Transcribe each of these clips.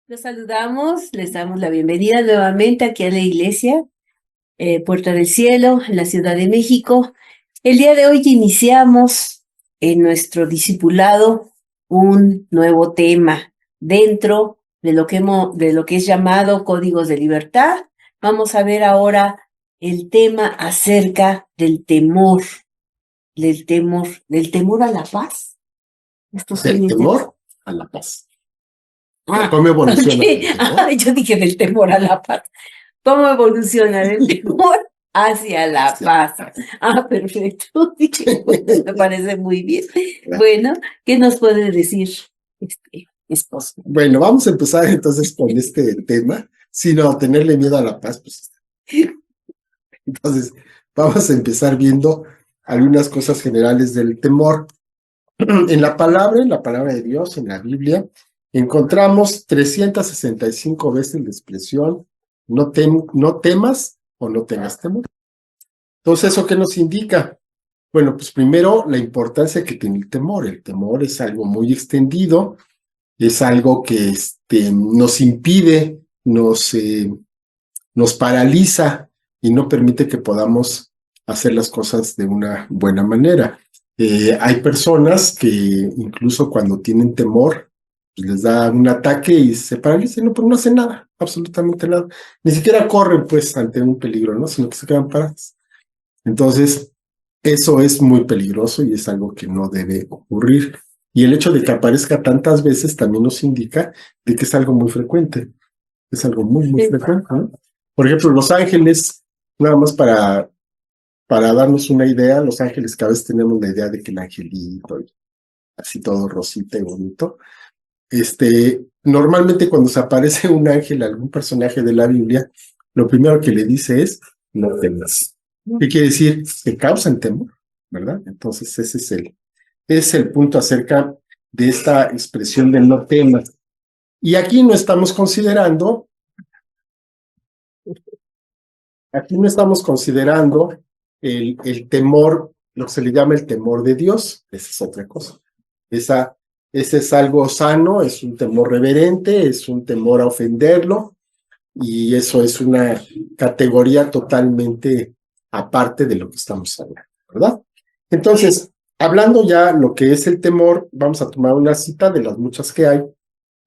Los saludamos, les damos la bienvenida nuevamente aquí a la iglesia Puerta del Cielo, en la Ciudad de México. El día de hoy iniciamos en nuestro discipulado un nuevo tema dentro de lo que es llamado Códigos de Libertad. Vamos a ver ahora el tema acerca del temor a la paz. Del temor a la paz. Ah, ¿Cómo evoluciona okay. el temor? Yo dije del temor a la paz. ¿Cómo evoluciona del temor hacia la paz? Perfecto. Me parece muy bien. Bueno, ¿qué nos puede decir esposo? Bueno, vamos a empezar entonces con este tema, sino tenerle miedo a la paz. Pues. Entonces, vamos a empezar viendo algunas cosas generales del temor. En la palabra de Dios, en la Biblia, encontramos 365 veces la expresión no temas o no tengas temor. Entonces, ¿eso qué nos indica? Bueno, pues primero la importancia que tiene el temor. El temor es algo muy extendido, es algo que nos impide, nos paraliza y no permite que podamos hacer las cosas de una buena manera. Hay personas que incluso cuando tienen temor, pues les da un ataque y se paralizan, pero no hacen nada, absolutamente nada. Ni siquiera corren pues ante un peligro, ¿no? Sino que se quedan parados. Entonces, eso es muy peligroso y es algo que no debe ocurrir. Y el hecho de que aparezca tantas veces también nos indica de que es algo muy frecuente. Es algo muy, muy frecuente, ¿no? Por ejemplo, los ángeles, nada más para darnos una idea, los ángeles cada vez tenemos la idea de que el angelito, así todo rosita y bonito. Normalmente cuando se aparece un ángel, algún personaje de la Biblia, lo primero que le dice es, no temas. ¿Qué quiere decir? Que causan temor, ¿verdad? Entonces ese es el punto acerca de esta expresión del no temas. Y aquí no estamos considerando el temor, lo que se le llama el temor de Dios. Esa es otra cosa. Ese es algo sano, es un temor reverente, es un temor a ofenderlo, y eso es una categoría totalmente aparte de lo que estamos hablando, ¿verdad? Entonces, hablando ya lo que es el temor, vamos a tomar una cita de las muchas que hay.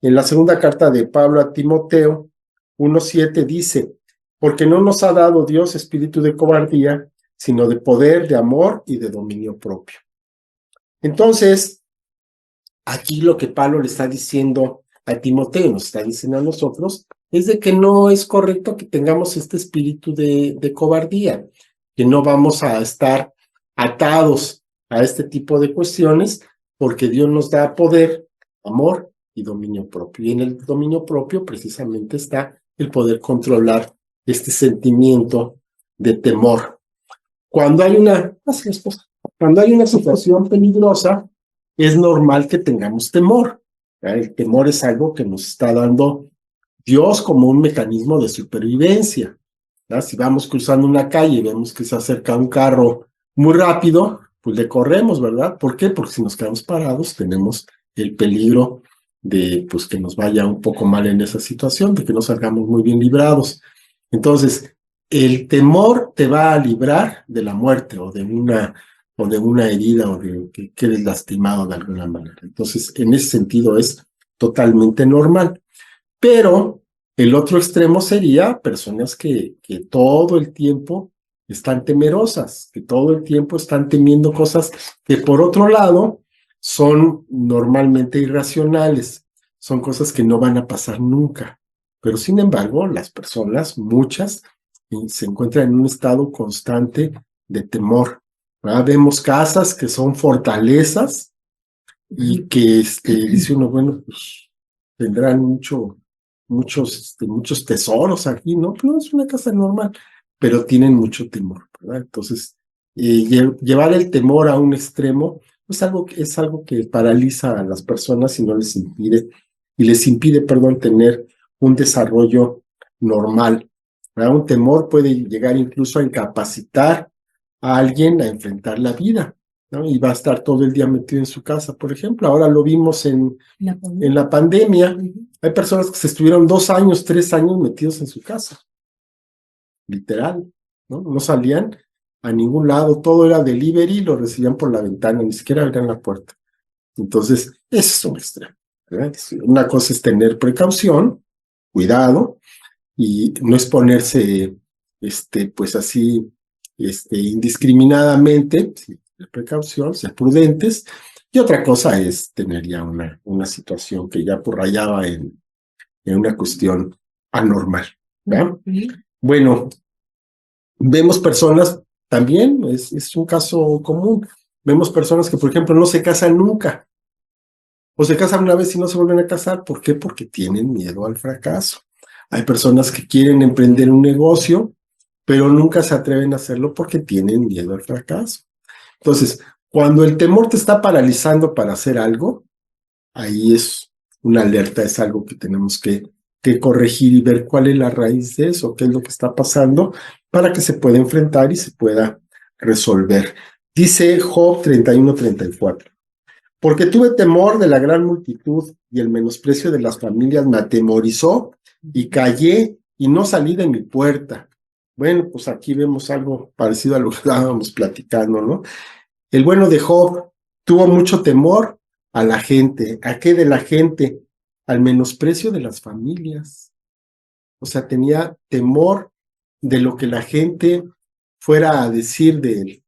En la segunda carta de Pablo a Timoteo 1:7 dice, porque no nos ha dado Dios espíritu de cobardía, sino de poder, de amor y de dominio propio. Entonces, aquí lo que Pablo le está diciendo a Timoteo, nos está diciendo a nosotros, es de que no es correcto que tengamos este espíritu de cobardía, que no vamos a estar atados a este tipo de cuestiones, porque Dios nos da poder, amor y dominio propio. Y en el dominio propio precisamente está el poder controlar este sentimiento de temor. Cuando hay una situación peligrosa, es normal que tengamos temor. El temor es algo que nos está dando Dios como un mecanismo de supervivencia. Si vamos cruzando una calle y vemos que se acerca un carro muy rápido, pues le corremos, ¿verdad? ¿Por qué? Porque si nos quedamos parados tenemos el peligro de pues que nos vaya un poco mal en esa situación, de que no salgamos muy bien librados. Entonces, el temor te va a librar de la muerte o de una herida o de que quedes lastimado de alguna manera. Entonces, en ese sentido es totalmente normal. Pero el otro extremo sería personas que todo el tiempo están temerosas, que todo el tiempo están temiendo cosas que por otro lado son normalmente irracionales, son cosas que no van a pasar nunca. Pero sin embargo, las personas, muchas, se encuentran en un estado constante de temor. ¿Verdad? Vemos casas que son fortalezas y que dice uno, bueno, pues tendrán muchos tesoros aquí, ¿no? No es una casa normal, pero tienen mucho temor, ¿verdad? Entonces, llevar el temor a un extremo es algo que paraliza a las personas y no les impide, tener un desarrollo normal, ¿verdad? Un temor puede llegar incluso a incapacitar a alguien a enfrentar la vida. ¿no? Y va a estar todo el día metido en su casa, por ejemplo. Ahora lo vimos en pandemia. la pandemia. Hay personas que se estuvieron 2 años, 3 años metidos en su casa, literal, ¿no? No salían a ningún lado, todo era delivery, lo recibían por la ventana, ni siquiera abrían la puerta. Entonces, eso es un extremo, ¿verdad? Una cosa es tener precaución, cuidado, y no exponerse, pues así, indiscriminadamente, sí, tener precaución, ser prudentes, y otra cosa es tener ya una situación que ya rayaba en una cuestión anormal, ¿verdad? Bueno, vemos personas, también es un caso común, vemos personas que, por ejemplo, no se casan nunca, o se casan una vez y no se vuelven a casar. ¿Por qué? Porque tienen miedo al fracaso. Hay personas que quieren emprender un negocio, pero nunca se atreven a hacerlo porque tienen miedo al fracaso. Entonces, cuando el temor te está paralizando para hacer algo, ahí es una alerta, es algo que tenemos que corregir y ver cuál es la raíz de eso, qué es lo que está pasando, para que se pueda enfrentar y se pueda resolver. Dice Job 31:34. Porque tuve temor de la gran multitud y el menosprecio de las familias me atemorizó y callé y no salí de mi puerta. Bueno, pues aquí vemos algo parecido a lo que estábamos platicando, ¿no? El bueno de Job tuvo mucho temor a la gente. ¿A qué de la gente? Al menosprecio de las familias. O sea, tenía temor de lo que la gente fuera a decir de él.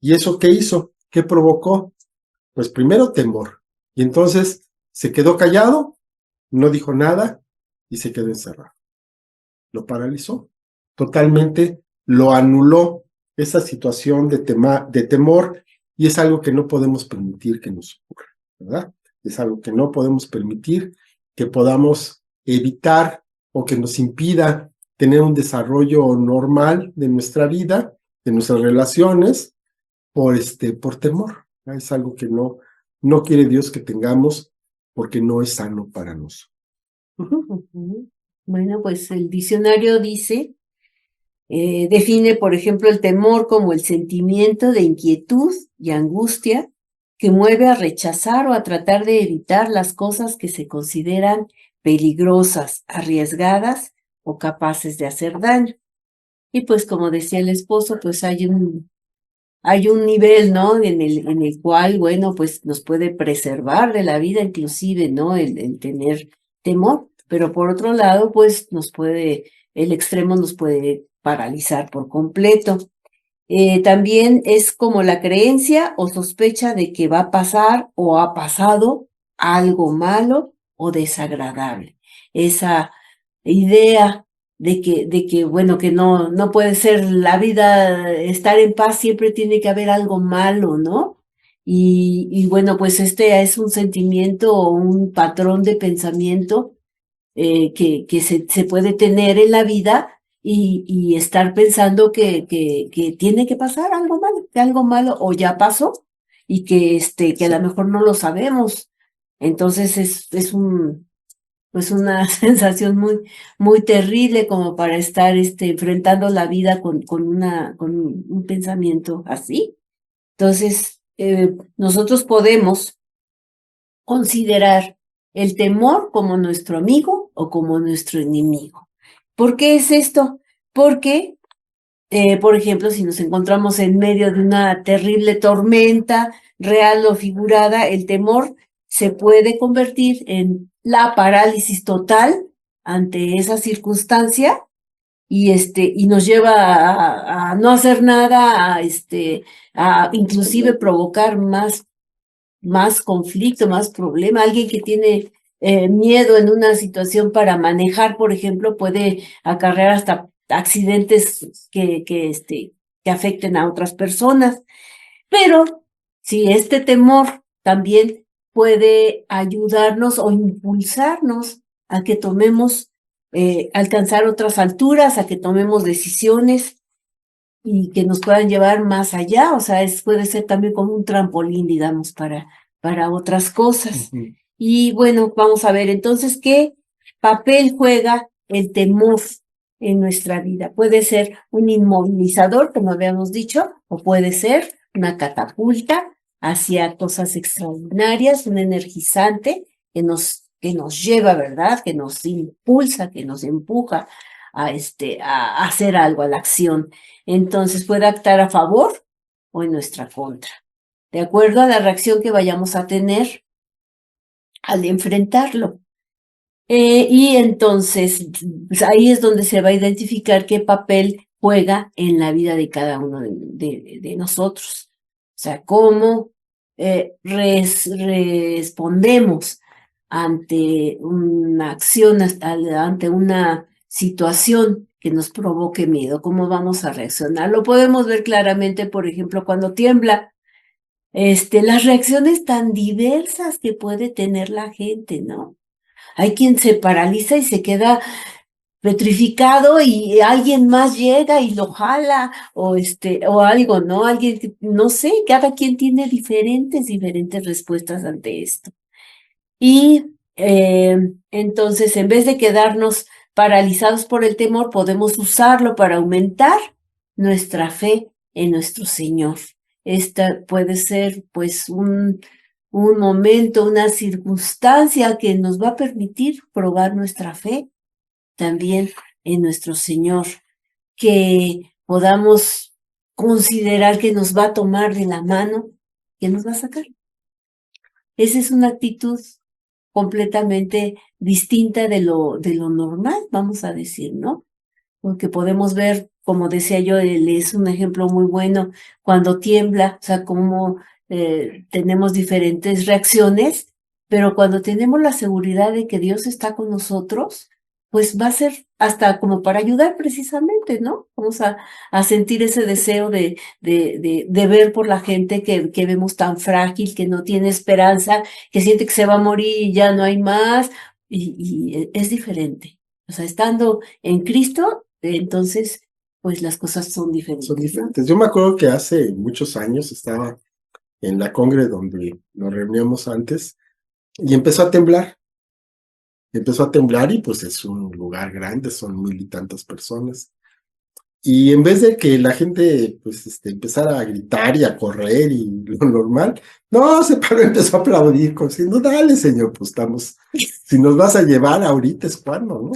¿Y eso qué hizo? ¿Qué provocó? Pues primero temor. Y entonces se quedó callado, no dijo nada y se quedó encerrado. Lo paralizó. Totalmente lo anuló esa situación de temor, y es algo que no podemos permitir que nos ocurra, ¿verdad? Es algo que no podemos permitir que podamos evitar o que nos impida tener un desarrollo normal de nuestra vida, de nuestras relaciones, por temor. Es algo que no quiere Dios que tengamos porque no es sano para nosotros. Bueno, pues el diccionario dice, define, por ejemplo, el temor como el sentimiento de inquietud y angustia que mueve a rechazar o a tratar de evitar las cosas que se consideran peligrosas, arriesgadas o capaces de hacer daño. Y pues como decía el esposo, pues hay un nivel, ¿no? En el cual, bueno, pues nos puede preservar de la vida, inclusive, ¿no? El tener temor, pero por otro lado, pues el extremo nos puede paralizar por completo. También es como la creencia o sospecha de que va a pasar o ha pasado algo malo o desagradable. Esa idea de que bueno, que no puede ser la vida, estar en paz, siempre tiene que haber algo malo, ¿no? Y bueno, pues este es un sentimiento o un patrón de pensamiento que se puede tener en la vida y estar pensando que tiene que pasar algo malo o ya pasó y que a lo mejor no lo sabemos. Entonces es pues una sensación muy terrible como para estar enfrentando la vida con un pensamiento así. Entonces, nosotros podemos considerar el temor como nuestro amigo o como nuestro enemigo. ¿Por qué es esto? Porque, por ejemplo, si nos encontramos en medio de una terrible tormenta, real o figurada, el temor se puede convertir en la parálisis total ante esa circunstancia y nos lleva a no hacer nada, a inclusive provocar más conflicto, más problema. Alguien que tiene miedo en una situación para manejar, por ejemplo, puede acarrear hasta accidentes que afecten a otras personas. Pero si este temor también puede ayudarnos o impulsarnos a que tomemos, alcanzar otras alturas, a que tomemos decisiones y que nos puedan llevar más allá, o sea, puede ser también como un trampolín, digamos, para otras cosas. Y bueno, vamos a ver entonces qué papel juega el temor en nuestra vida. Puede ser un inmovilizador, como habíamos dicho, o puede ser una catapulta hacia cosas extraordinarias, un energizante que nos lleva, ¿verdad? Que nos impulsa, que nos empuja a hacer algo, a la acción. Entonces puede actar a favor o en nuestra contra, de acuerdo a la reacción que vayamos a tener al enfrentarlo. Y entonces pues ahí es donde se va a identificar qué papel juega en la vida de cada uno de nosotros. O sea, cómo respondemos ante una acción, ante una situación que nos provoque miedo, cómo vamos a reaccionar. Lo podemos ver claramente, por ejemplo, cuando tiembla, las reacciones tan diversas que puede tener la gente, ¿no? Hay quien se paraliza y se queda petrificado y alguien más llega y lo jala o algo, ¿no? Alguien, no sé, cada quien tiene diferentes respuestas ante esto. Y entonces, en vez de quedarnos paralizados por el temor, podemos usarlo para aumentar nuestra fe en nuestro Señor. Esta puede ser, pues, un momento, una circunstancia que nos va a permitir probar nuestra fe también en nuestro Señor, que podamos considerar que nos va a tomar de la mano, que nos va a sacar. Esa es una actitud completamente distinta de lo normal, vamos a decir, ¿no? Porque podemos ver, como decía yo, él es un ejemplo muy bueno cuando tiembla, o sea, cómo tenemos diferentes reacciones, pero cuando tenemos la seguridad de que Dios está con nosotros, pues va a ser hasta como para ayudar precisamente, ¿no? Vamos a sentir ese deseo de ver por la gente que vemos tan frágil, que no tiene esperanza, que siente que se va a morir y ya no hay más, y es diferente. O sea, estando en Cristo, entonces, pues las cosas son diferentes. Son diferentes. Yo me acuerdo que hace muchos años estaba en la congre donde nos reuníamos antes y empezó a temblar. Empezó a temblar y pues es un lugar grande, son 1000 y tantas personas. Y en vez de que la gente pues empezara a gritar y a correr y lo normal, no, se paró y empezó a aplaudir, como diciendo, dale señor, pues estamos, si nos vas a llevar ahorita es cuando, ¿no?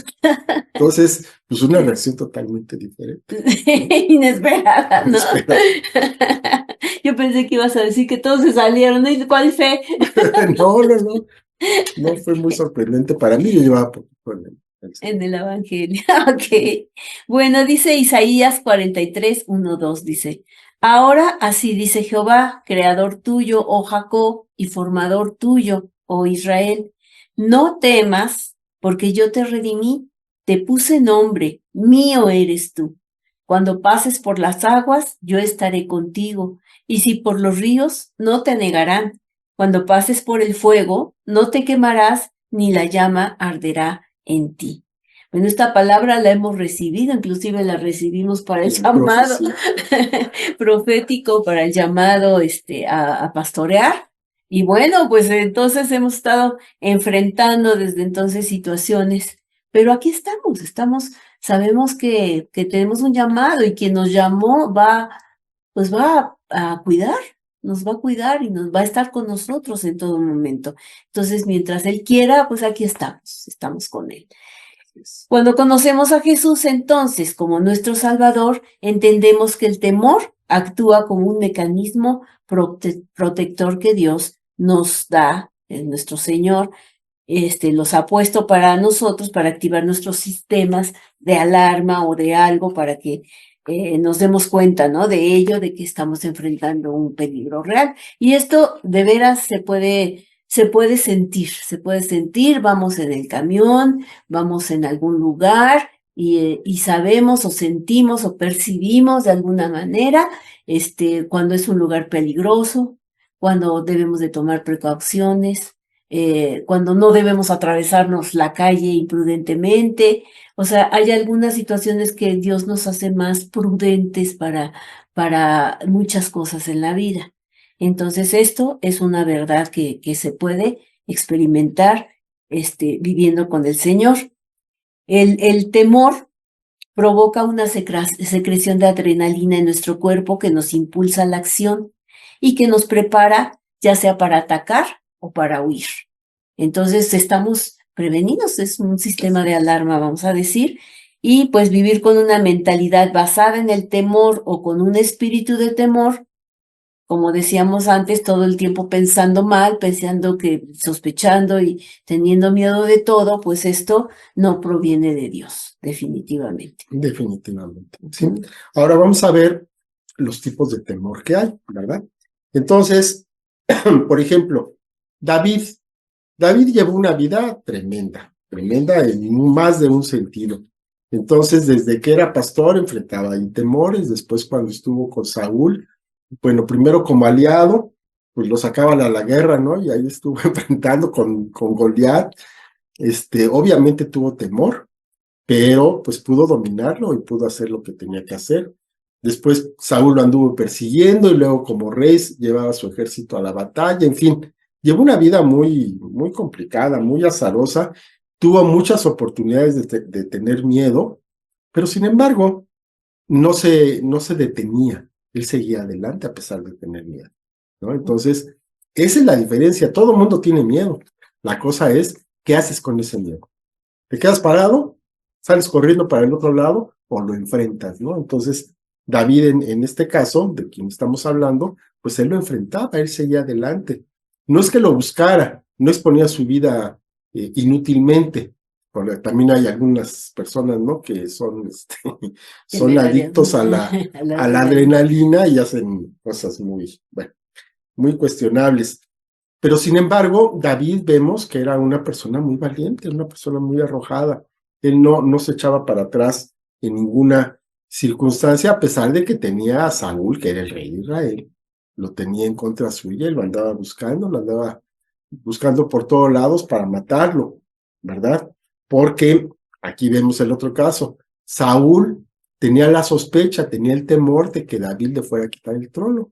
Entonces, pues una reacción totalmente diferente. Inesperada, ¿no? Inesperada. Yo pensé que ibas a decir que todos se salieron, ¿no? ¿Cuál fe? No, fue muy sorprendente para mí, yo llevaba poquito En el Evangelio, ok. Bueno, dice Isaías 43, 1, 2, dice, ahora así dice Jehová, creador tuyo, oh Jacob, y formador tuyo, oh Israel, no temas, porque yo te redimí, te puse nombre, mío eres tú. Cuando pases por las aguas, yo estaré contigo, y si por los ríos, no te negarán. Cuando pases por el fuego, no te quemarás, ni la llama arderá en ti. Bueno, esta palabra la hemos recibido, inclusive la recibimos para el llamado profético, para el llamado a pastorear. Y bueno, pues entonces hemos estado enfrentando desde entonces situaciones, pero aquí sabemos que tenemos un llamado y quien nos llamó pues va a cuidar, nos va a cuidar y nos va a estar con nosotros en todo momento. Entonces, mientras Él quiera, pues aquí estamos con Él. Cuando conocemos a Jesús entonces como nuestro Salvador, entendemos que el temor actúa como un mecanismo protector que Dios nos da, nuestro Señor, los ha puesto para nosotros, para activar nuestros sistemas de alarma o de algo para que nos demos cuenta, ¿no? De ello, de que estamos enfrentando un peligro real. Y esto de veras se puede sentir, vamos en el camión, vamos en algún lugar y sabemos o sentimos o percibimos de alguna manera cuando es un lugar peligroso, cuando debemos de tomar precauciones, cuando no debemos atravesarnos la calle imprudentemente. O sea, hay algunas situaciones que Dios nos hace más prudentes para muchas cosas en la vida. Entonces, esto es una verdad que se puede experimentar viviendo con el Señor. El temor provoca una secreción de adrenalina en nuestro cuerpo que nos impulsa a la acción y que nos prepara ya sea para atacar o para huir. Entonces estamos prevenidos, es un sistema de alarma, vamos a decir, y pues vivir con una mentalidad basada en el temor o con un espíritu de temor, como decíamos antes, todo el tiempo pensando mal, pensando que sospechando y teniendo miedo de todo, pues esto no proviene de Dios, definitivamente. Definitivamente, sí. Ahora vamos a ver los tipos de temor que hay, ¿verdad? Entonces, por ejemplo, David llevó una vida tremenda en más de un sentido. Entonces, desde que era pastor enfrentaba ahí temores, después cuando estuvo con Saúl, bueno, primero como aliado, pues lo sacaban a la guerra, ¿no? Y ahí estuvo enfrentando con Goliat. Obviamente tuvo temor, pero pues pudo dominarlo y pudo hacer lo que tenía que hacer. Después Saúl lo anduvo persiguiendo y luego como rey llevaba su ejército a la batalla, en fin, llevó una vida muy complicada, muy azarosa, tuvo muchas oportunidades de tener miedo, pero sin embargo no se detenía, él seguía adelante a pesar de tener miedo, ¿no? Entonces, esa es la diferencia, todo el mundo tiene miedo, la cosa es, ¿qué haces con ese miedo? ¿Te quedas parado? ¿Sales corriendo para el otro lado o lo enfrentas, ¿no? Entonces, David, en este caso, de quien estamos hablando, pues él lo enfrentaba, él seguía adelante. No es que lo buscara, no exponía su vida inútilmente, porque también hay algunas personas, ¿no? Que son adictos a la la adrenalina y hacen cosas bueno, muy cuestionables. Pero sin embargo, David vemos que era una persona muy valiente, una persona muy arrojada. Él no se echaba para atrás en ninguna circunstancia, a pesar de que tenía a Saúl, que era el rey de Israel, lo tenía en contra suya y lo andaba buscando por todos lados para matarlo, ¿verdad? Porque aquí vemos el otro caso. Saúl tenía la sospecha, tenía el temor de que David le fuera a quitar el trono.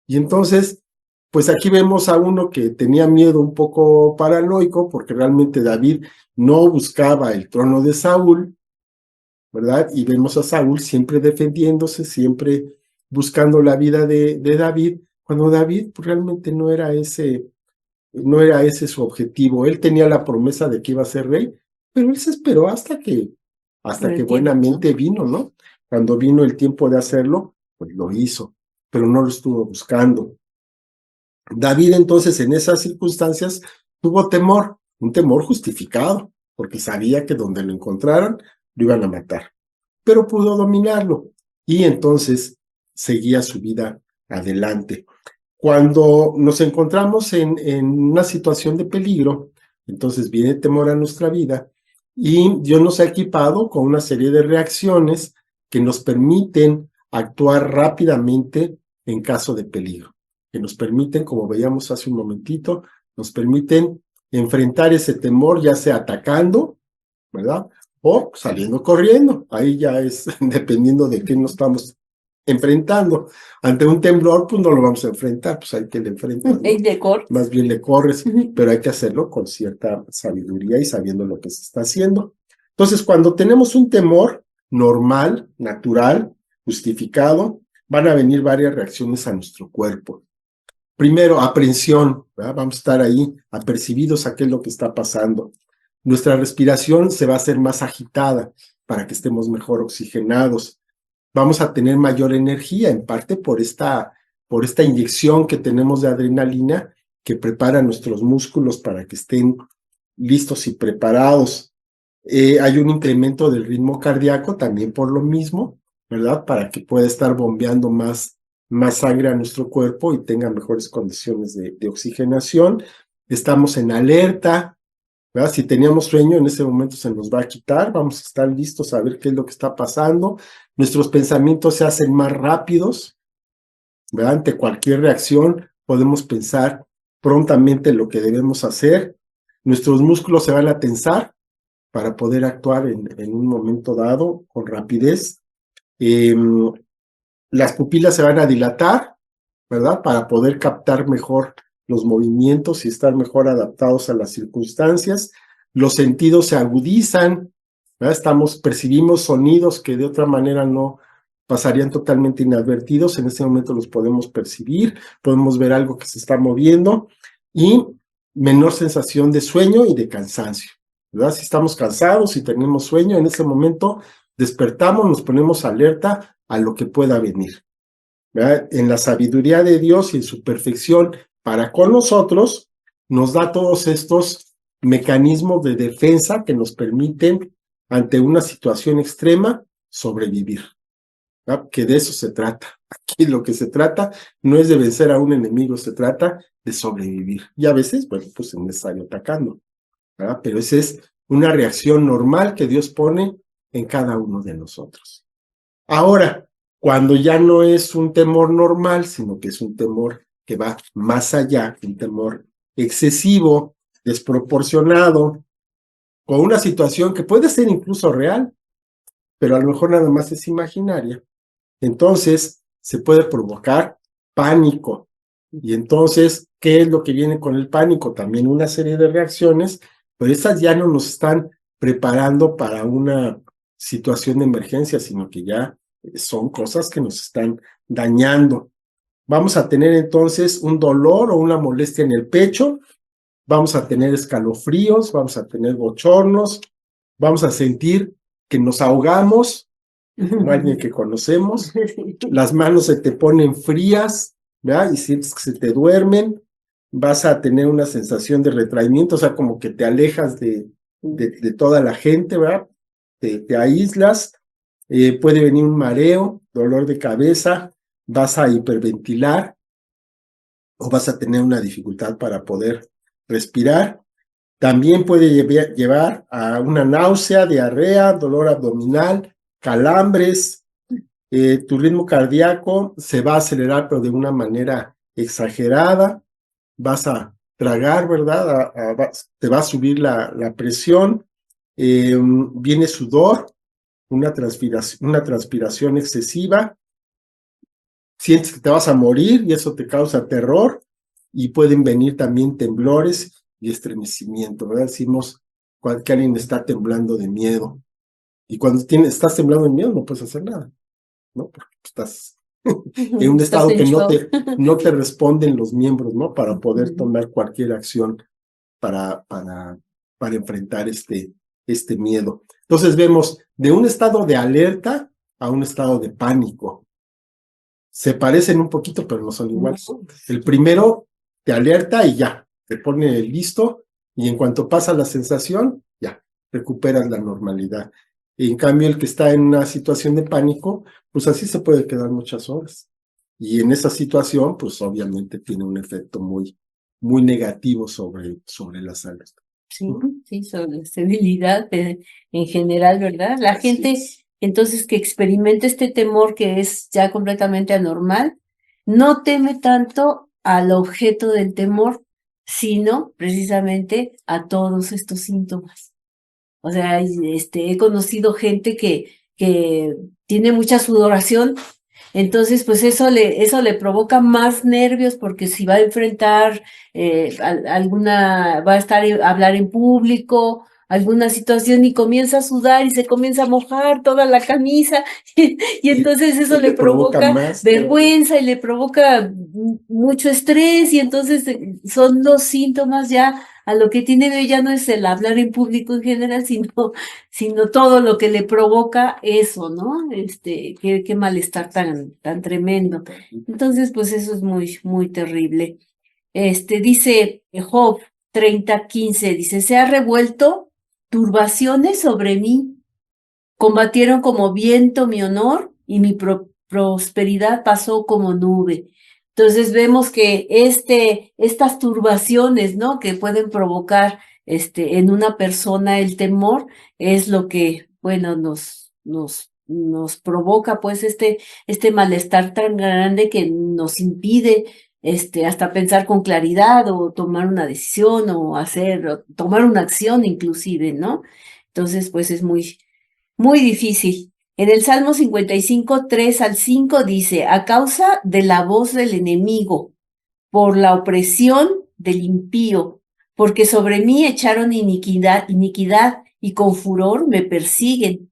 Y entonces, pues aquí vemos a uno que tenía miedo un poco paranoico, porque realmente David no buscaba el trono de Saúl, ¿verdad? Y vemos a Saúl siempre defendiéndose, siempre buscando la vida de David, cuando David pues, realmente no era ese su objetivo. Él tenía la promesa de que iba a ser rey, pero él se esperó hasta que buenamente vino, ¿no? Cuando vino el tiempo de hacerlo, pues lo hizo, pero no lo estuvo buscando. David entonces en esas circunstancias tuvo temor, un temor justificado, porque sabía que donde lo encontraran lo iban a matar, pero pudo dominarlo y entonces seguía su vida adelante. Cuando nos encontramos en una situación de peligro, entonces viene temor a nuestra vida y Dios nos ha equipado con una serie de reacciones que nos permiten actuar rápidamente en caso de peligro, que nos permiten, como veíamos hace un momentito, nos permiten enfrentar ese temor, ya sea atacando, ¿verdad? O saliendo corriendo. Ahí ya es dependiendo de qué nos estamos enfrentando. Ante un temblor, pues no lo vamos a enfrentar, pues hay que le enfrentar, ¿no? Más bien le corres, pero hay que hacerlo con cierta sabiduría y sabiendo lo que se está haciendo. Entonces, cuando tenemos un temor normal, natural, justificado, van a venir varias reacciones a nuestro cuerpo. Primero, aprensión, ¿verdad? Vamos a estar ahí apercibidos a qué es lo que está pasando. Nuestra respiración se va a hacer más agitada para que estemos mejor oxigenados. Vamos a tener mayor energía, en parte por esta inyección que tenemos de adrenalina que prepara nuestros músculos para que estén listos y preparados. Hay un incremento del ritmo cardíaco también por lo mismo, ¿verdad? Para que pueda estar bombeando más sangre a nuestro cuerpo y tenga mejores condiciones de oxigenación. Estamos en alerta, ¿verdad? Si teníamos sueño, en ese momento se nos va a quitar, vamos a estar listos a ver qué es lo que está pasando. Nuestros pensamientos se hacen más rápidos, ¿verdad? Ante cualquier reacción podemos pensar prontamente lo que debemos hacer. Nuestros músculos se van a tensar para poder actuar en un momento dado con rapidez. Las pupilas se van a dilatar, ¿verdad? Para poder captar mejor los movimientos y estar mejor adaptados a las circunstancias. Los sentidos se agudizan, ¿verdad? Percibimos sonidos que de otra manera no pasarían totalmente inadvertidos. En ese momento los podemos percibir, podemos ver algo que se está moviendo y menor sensación de sueño y de cansancio, ¿verdad? Si estamos cansados y tenemos sueño, en ese momento despertamos, nos ponemos alerta a lo que pueda venir, ¿verdad? En la sabiduría de Dios y en su perfección para con nosotros, nos da todos estos mecanismos de defensa que nos permiten, ante una situación extrema, sobrevivir, ¿verdad? Que de eso se trata. Aquí lo que se trata no es de vencer a un enemigo, se trata de sobrevivir. Y a veces, bueno, pues es necesario atacando, ¿verdad? Pero esa es una reacción normal que Dios pone en cada uno de nosotros. Ahora, cuando ya no es un temor normal, sino que es un temor que va más allá, un temor excesivo, desproporcionado, con una situación que puede ser incluso real, pero a lo mejor nada más es imaginaria, entonces se puede provocar pánico. Y entonces, ¿qué es lo que viene con el pánico? También una serie de reacciones, pero esas ya no nos están preparando para una situación de emergencia, sino que ya son cosas que nos están dañando. Vamos a tener entonces un dolor o una molestia en el pecho, vamos a tener escalofríos, vamos a tener bochornos, vamos a sentir que nos ahogamos, como alguien que conocemos, las manos se te ponen frías, ¿verdad? Y sientes que se te duermen, vas a tener una sensación de retraimiento, o sea, como que te alejas de toda la gente, ¿verdad? Te aíslas, puede venir un mareo, dolor de cabeza, vas a hiperventilar o vas a tener una dificultad para poder respirar. También puede llevar a una náusea, diarrea, dolor abdominal, calambres. Tu ritmo cardíaco se va a acelerar, pero de una manera exagerada. Vas a tragar, ¿verdad? Te va a subir la presión. Viene sudor, una transpiración excesiva. Sientes que te vas a morir y eso te causa terror. Y pueden venir también temblores y estremecimiento, ¿verdad? Decimos que alguien está temblando de miedo. Y cuando estás temblando de miedo no puedes hacer nada, ¿no? Porque estás en un Estás estado en que shock. no te responden los miembros, ¿no? Para poder tomar cualquier acción para enfrentar este miedo. Entonces vemos de un estado de alerta a un estado de pánico. Se parecen un poquito, pero no son iguales. El primero te alerta y ya, te pone listo, y en cuanto pasa la sensación, ya, recuperas la normalidad. En cambio, el que está en una situación de pánico, pues así se puede quedar muchas horas. Y en esa situación, pues obviamente tiene un efecto muy negativo sobre la salud. Sí, sí, sobre la estabilidad en general, ¿verdad? La gente, entonces, que experimenta este temor que es ya completamente anormal, no teme tanto al objeto del temor, sino precisamente a todos estos síntomas. O sea, he conocido gente que tiene mucha sudoración, entonces pues eso le provoca más nervios porque si va a enfrentar va a hablar en público, alguna situación y comienza a sudar y se comienza a mojar toda la camisa y entonces eso le provoca más vergüenza y le provoca mucho estrés y entonces son los síntomas ya. A lo que tiene ya no es el hablar en público en general, sino todo lo que le provoca eso, ¿no? Qué malestar tan tremendo. Entonces, pues eso es muy terrible. Dice Job 30:15, dice, se ha revuelto turbaciones sobre mí, combatieron como viento mi honor y mi prosperidad pasó como nube. Entonces vemos que estas turbaciones, ¿no? Que pueden provocar en una persona el temor, es lo que, bueno, nos provoca pues este malestar tan grande que nos impide hasta pensar con claridad o tomar una decisión o tomar una acción inclusive, ¿no? Entonces, pues es muy difícil. En el Salmo 55, 3 al 5 dice, a causa de la voz del enemigo, por la opresión del impío, porque sobre mí echaron iniquidad y con furor me persiguen.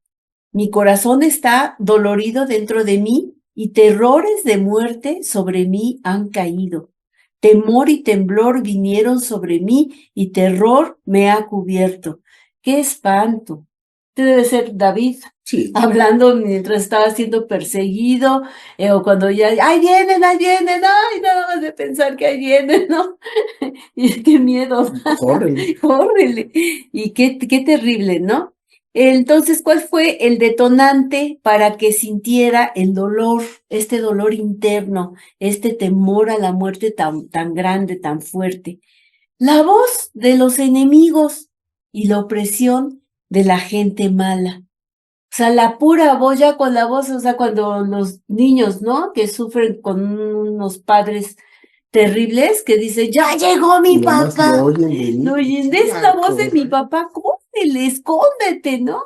Mi corazón está dolorido dentro de mí y terrores de muerte sobre mí han caído. Temor y temblor vinieron sobre mí y terror me ha cubierto. ¡Qué espanto! Este debe ser David Sí, hablando mientras estaba siendo perseguido, o cuando ya, ahí vienen, ay, nada más de pensar que ahí vienen, ¿no? Y qué miedo, córrele. córrele. Y qué terrible, ¿no? Entonces, ¿cuál fue el detonante para que sintiera el dolor, este dolor interno, este temor a la muerte tan grande, tan fuerte? La voz de los enemigos y la opresión de la gente mala. O sea, la pura voz, ya con la voz, o sea, cuando los niños, ¿no? Que sufren con unos padres terribles, que dicen, ya llegó Y mi nomás lo papá. oyen No, venir, y es la ya voz de mi corre. papá, córrele, escóndete, ¿no?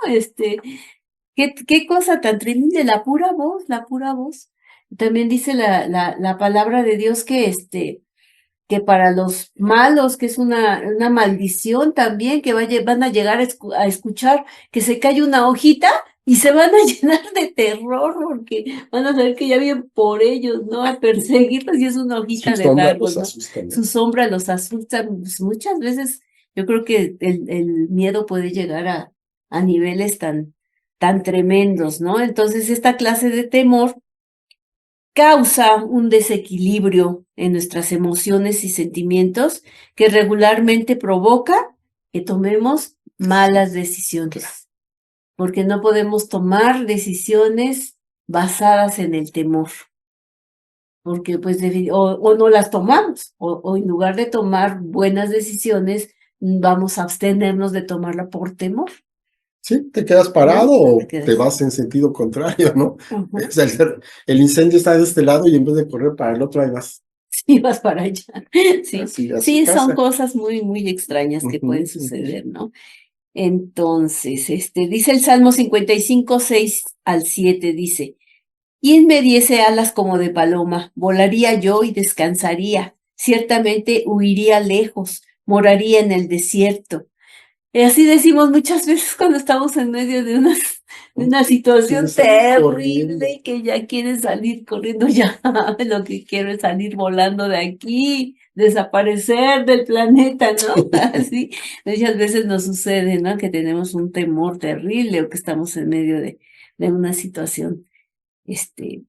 Qué cosa tan tremenda, la pura voz, la pura voz. También dice la palabra de Dios que para los malos, que es una maldición también, que van a llegar a escuchar que se cae una hojita y se van a llenar de terror porque van a saber que ya vienen por ellos, ¿no? A perseguirlos y es una Su hojita del sombra los árbol, ¿no? asusta, ¿no? Su sombra los asusta. Pues, muchas veces yo creo que el miedo puede llegar a niveles tan tremendos, ¿no? Entonces, esta clase de temor causa un desequilibrio en nuestras emociones y sentimientos que regularmente provoca que tomemos malas decisiones, porque no podemos tomar decisiones basadas en el temor, porque pues o no las tomamos, o en lugar de tomar buenas decisiones, vamos a abstenernos de tomarla por temor, Sí, te quedas ¿no? parado Te o te quedas. vas en sentido contrario, ¿no? O Ujú. sea, el incendio está de este lado y en vez de correr para el otro, ahí vas Sí, vas para allá. Sí, así a su sí, son casa. cosas muy extrañas que pueden Ujú, ujú. suceder, ¿no? Entonces, dice el Salmo 55, 6 al 7, dice, ¿quién me diese alas como de paloma? Volaría yo y descansaría. Ciertamente huiría lejos, moraría en el desierto. Y así decimos muchas veces cuando estamos en medio de una situación Quieres salir corriendo. terrible y que ya quieres salir corriendo, ya lo que quiero es salir volando de aquí, desaparecer del planeta, ¿no? Así muchas veces nos sucede, ¿no? Que tenemos un temor terrible o que estamos en medio de una situación, este,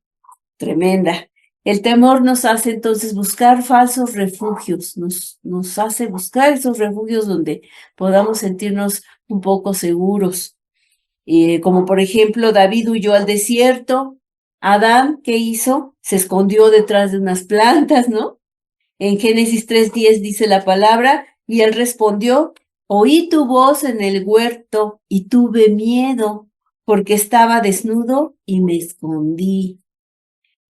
tremenda. El temor nos hace entonces buscar falsos refugios, nos hace buscar esos refugios donde podamos sentirnos un poco seguros. Como por ejemplo, David huyó al desierto, Adán, ¿qué hizo? Se escondió detrás de unas plantas, ¿no? En Génesis 3:10 dice la palabra, y él respondió, oí tu voz en el huerto y tuve miedo, porque estaba desnudo y me escondí.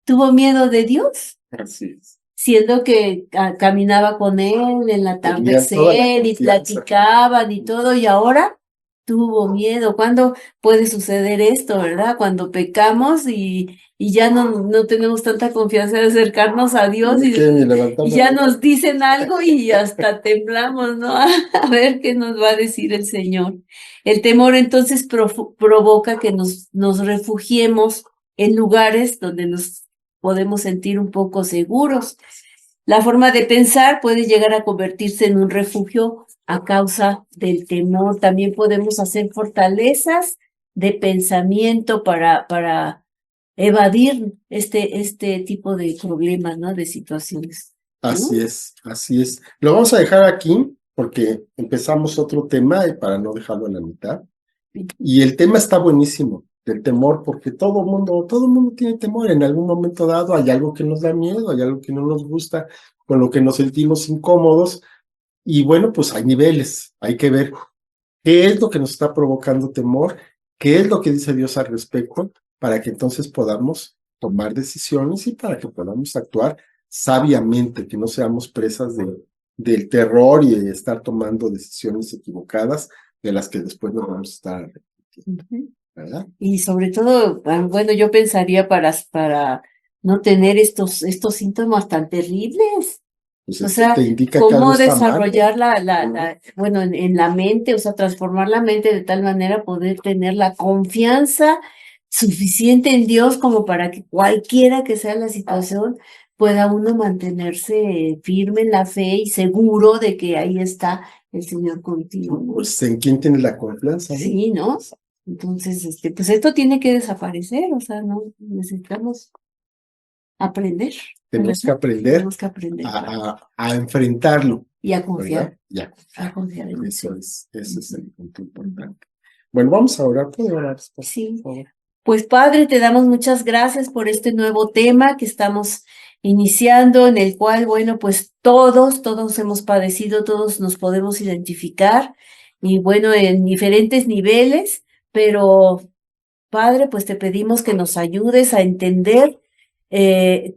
¿Tuvo miedo de Dios? Así es. Siendo que caminaba con él en el Tenían toda la atardecer y confianza. platicaban y todo, y ahora tuvo miedo. ¿Cuándo puede suceder esto, verdad? Cuando pecamos y ya no tenemos tanta confianza de acercarnos a Dios Me quedé ni y levantando ya la nos mano. dicen algo y hasta temblamos, ¿no? A ver qué nos va a decir el Señor. El temor entonces provoca que nos refugiemos en lugares donde nos podemos sentir un poco seguros. La forma de pensar puede llegar a convertirse en un refugio a causa del temor. También podemos hacer fortalezas de pensamiento para evadir este tipo de problemas, ¿no? De situaciones, Así ¿no? es, así es. Lo vamos a dejar aquí porque empezamos otro tema y para no dejarlo en la mitad. Y el tema está buenísimo, del temor, porque todo el mundo tiene temor. En algún momento dado hay algo que nos da miedo, hay algo que no nos gusta, con lo que nos sentimos incómodos. Y bueno, pues hay niveles, hay que ver qué es lo que nos está provocando temor, qué es lo que dice Dios al respecto, para que entonces podamos tomar decisiones y para que podamos actuar sabiamente, que no seamos presas del terror y de estar tomando decisiones equivocadas de las que después nos vamos a estar arrepintiendo, Ujú. ¿verdad? Y sobre todo, bueno, yo pensaría para no tener estos síntomas tan terribles. Pues O esto sea, te indica que algo cómo está mal. desarrollar bueno, en la mente, o sea, transformar la mente de tal manera poder tener la confianza suficiente en Dios como para que cualquiera que sea la situación pueda uno mantenerse firme en la fe y seguro de que ahí está el Señor contigo, ¿no? Pues en quién tienes la confianza, ¿no? Sí, ¿no? Entonces, pues esto tiene que desaparecer, o sea, no necesitamos aprender, Tenemos que ¿verdad? aprender Tenemos que aprender, claro. a enfrentarlo, Y a ¿verdad? confiar, Y a a confiar. confiar en Eso Él. ese es el Ujú. punto importante. Bueno, vamos a orar. ¿Puedo orar? Sí. Por favor? Pues Padre, te damos muchas gracias por este nuevo tema que estamos iniciando, en el cual, bueno, pues todos hemos padecido, todos nos podemos identificar, y bueno, en diferentes niveles, pero Padre, pues te pedimos que nos ayudes a entender qué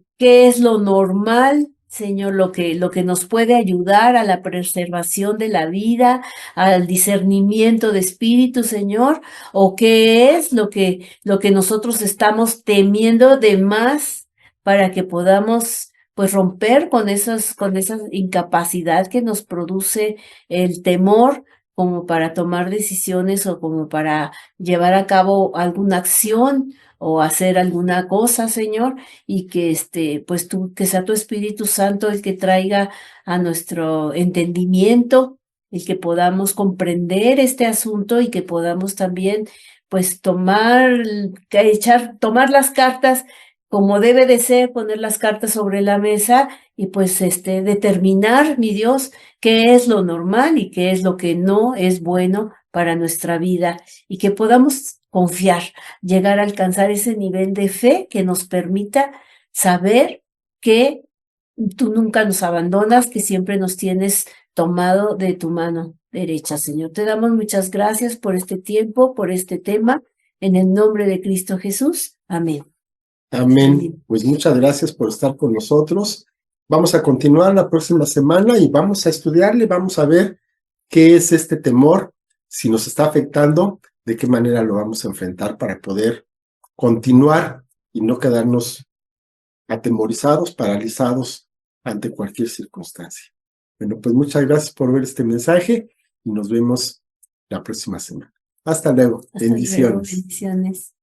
es lo normal, Señor, lo que nos puede ayudar a la preservación de la vida, al discernimiento de espíritu, Señor, o qué es lo que nosotros estamos temiendo de más para que podamos pues romper con esa incapacidad que nos produce el temor como para tomar decisiones o como para llevar a cabo alguna acción o hacer alguna cosa, Señor, y que pues tú, que sea tu Espíritu Santo el que traiga a nuestro entendimiento, el que podamos comprender este asunto y que podamos también, pues, tomar las cartas como debe de ser, poner las cartas sobre la mesa y pues determinar, mi Dios, qué es lo normal y qué es lo que no es bueno para nuestra vida y que podamos confiar, llegar a alcanzar ese nivel de fe que nos permita saber que tú nunca nos abandonas, que siempre nos tienes tomado de tu mano derecha, Señor. Te damos muchas gracias por este tiempo, por este tema, en el nombre de Cristo Jesús. Amén. Amén. Amén. Pues muchas gracias por estar con nosotros. Vamos a continuar la próxima semana y vamos a estudiarle, vamos a ver qué es este temor, si nos está afectando, de qué manera lo vamos a enfrentar para poder continuar y no quedarnos atemorizados, paralizados ante cualquier circunstancia. Bueno, pues muchas gracias por ver este mensaje y nos vemos la próxima semana. Hasta luego. Hasta luego. Bendiciones. Bendiciones.